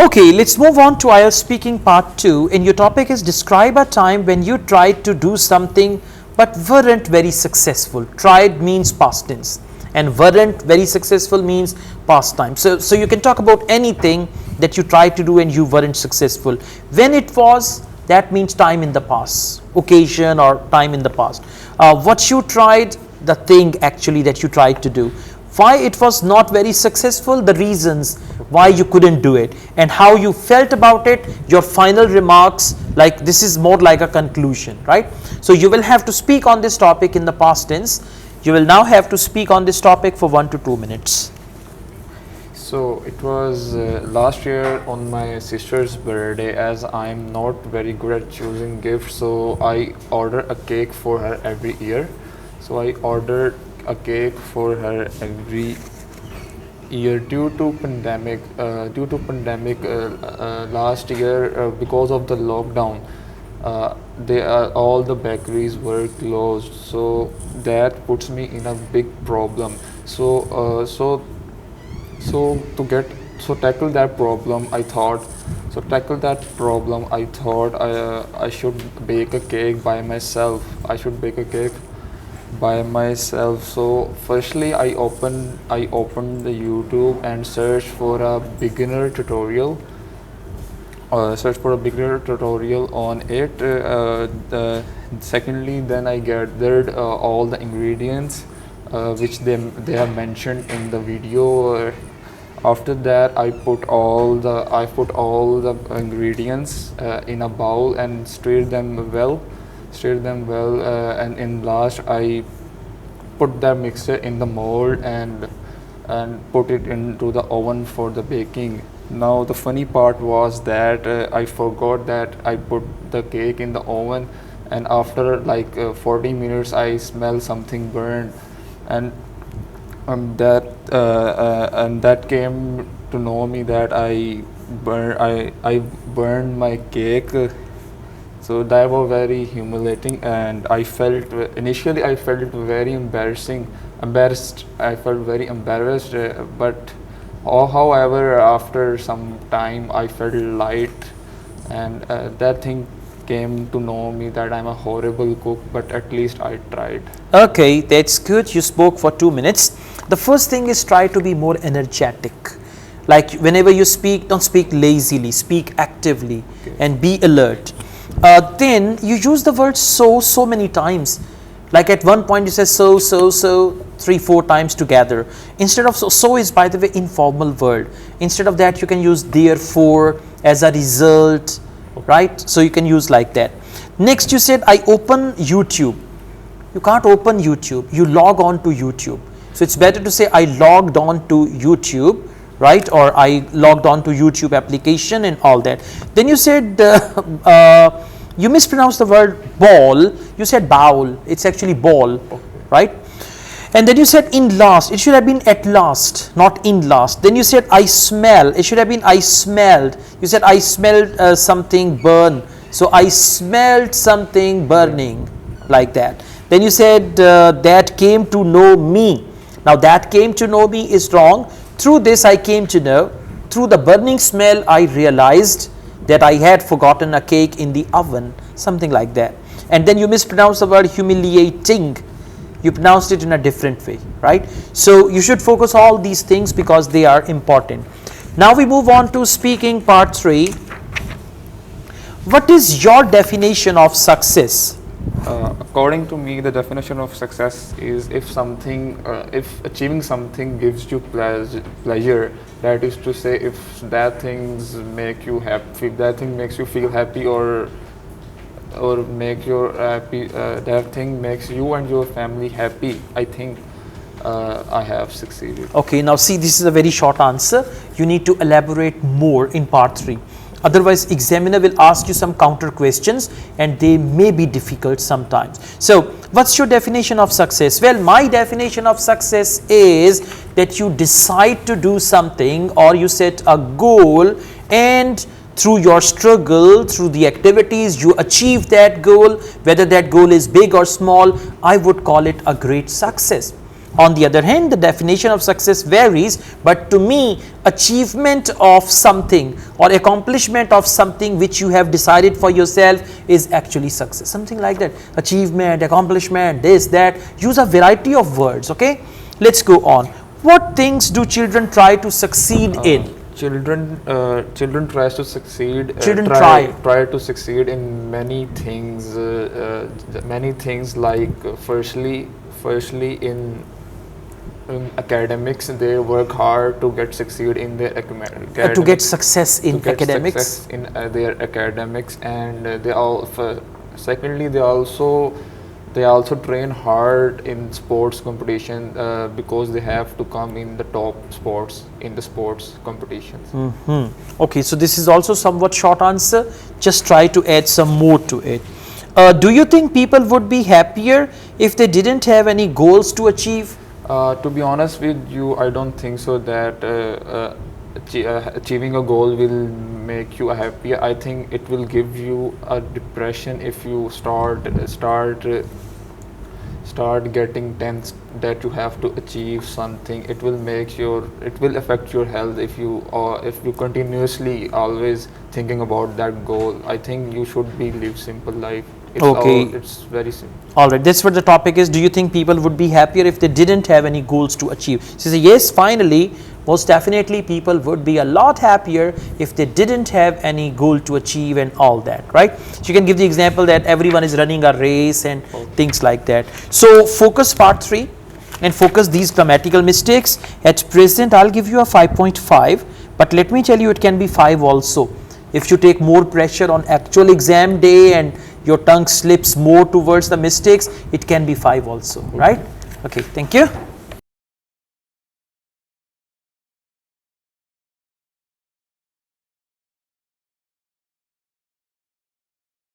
Okay, let's move on to IELTS speaking part 2, and your topic is describe a time when you tried to do something but weren't very successful. Tried means past tense and weren't very successful means past time. So you can talk about anything that you tried to do and you weren't successful. When it was, that means time in the past, occasion or time in the past. What you tried, the thing actually that you tried to do. Why it was not very successful, the reasons why you couldn't do it, and how you felt about it, your final remarks, like this is more like a conclusion, right? So you will have to speak on this topic in the past tense. You will now have to speak on this topic for 1 to 2 minutes. So it was last year on my sister's birthday. As I'm not very good at choosing gifts, so I order a cake for her every year. So I ordered a cake for her every year due to pandemic. Last year, because of the lockdown, all the bakeries were closed. So that puts me in a big problem. So tackle that problem, I thought. I should bake a cake by myself. So firstly, I opened the YouTube and searched for a beginner tutorial. On it. Secondly, then I gathered all the ingredients which they have mentioned in the video. After that, I put all the ingredients in a bowl and stirred them well. And in last, I put the mixture in the mold and put it into the oven for the baking. Now the funny part was that I forgot that I put the cake in the oven, and after like 40 minutes I smell something burned, and that came to know me that I burned my cake. So that was very humiliating, and initially I felt very embarrassed. I felt very embarrassed, but however, after some time I felt light, and that thing came to know me that I'm a horrible cook, but at least I tried. Okay, that's good. You spoke for 2 minutes. The first thing is try to be more energetic. Like whenever you speak, don't speak lazily, speak actively, Okay. and be alert. Then you use the word so many times. Like at one point you say so 3-4 times together. Instead of so is, by the way, informal word. Instead of that, you can use therefore, as a result, right? So you can use like that. Next, you said I open YouTube. You can't open YouTube. You log on to YouTube. So it's better to say I logged on to YouTube, right? Or I logged on to YouTube application and all that. Then you said you mispronounced the word ball. You said bowl. It's actually ball, Okay. right? And then you said in last. It should have been at last, not in last. Then you said I smell. It should have been I smelled. You said I smelled something burn. So I smelled something burning, like that. Then you said that came to know me. Now that came to know me is wrong. Through this I came to know. Through the burning smell I realized that I had forgotten a cake in the oven, something like that. And then you mispronounced the word humiliating. You pronounced it in a different way, right? So you should focus all these things because they are important. Now we move on to speaking part 3. What is your definition of success? According to me, the definition of success is if achieving something gives you pleasure. That is to say, if that things make you happy, if that thing makes you feel happy, or make you happy, that thing makes you and your family happy, I think I have succeeded. Okay, now see, this is a very short answer. You need to elaborate more in part 3. Otherwise, examiner will ask you some counter questions and they may be difficult sometimes. So, what's your definition of success? Well, my definition of success is that you decide to do something, or you set a goal, and through your struggle, through the activities, you achieve that goal. Whether that goal is big or small, I would call it a great success. On the other hand, the definition of success varies, but to me, achievement of something or accomplishment of something which you have decided for yourself is actually success. Something like that. Achievement, accomplishment, this, that. Use a variety of words, okay? Let's go on. What things do children try to succeed in? Children tries to succeed. Children try to succeed in many things. Many things like firstly in academics, they work hard to get succeed in their academics. To get success in academics. Success in their academics, and secondly they also train hard in sports competition because they have to come in the top sports in the sports competitions. Okay, so this is also somewhat short answer. Just try to add some more to it. Do you think people would be happier if they didn't have any goals to achieve? To be honest with you, I don't think so that achieving a goal will make you happier. I think it will give you a depression if you start getting tense that you have to achieve something. It will affect your health if you continuously always thinking about that goal. I think you should live simple life. It's very simple. Alright, that's what the topic is. Do you think people would be happier if they didn't have any goals to achieve? She says, yes, finally, most definitely people would be a lot happier if they didn't have any goal to achieve and all that, right? So you can give the example that everyone is running a race and things like that. So focus part 3 and focus these grammatical mistakes. At present, I'll give you a 5.5, but let me tell you it can be 5 also. If you take more pressure on actual exam day and your tongue slips more towards the mistakes, it can be 5 also, right? Okay, thank you.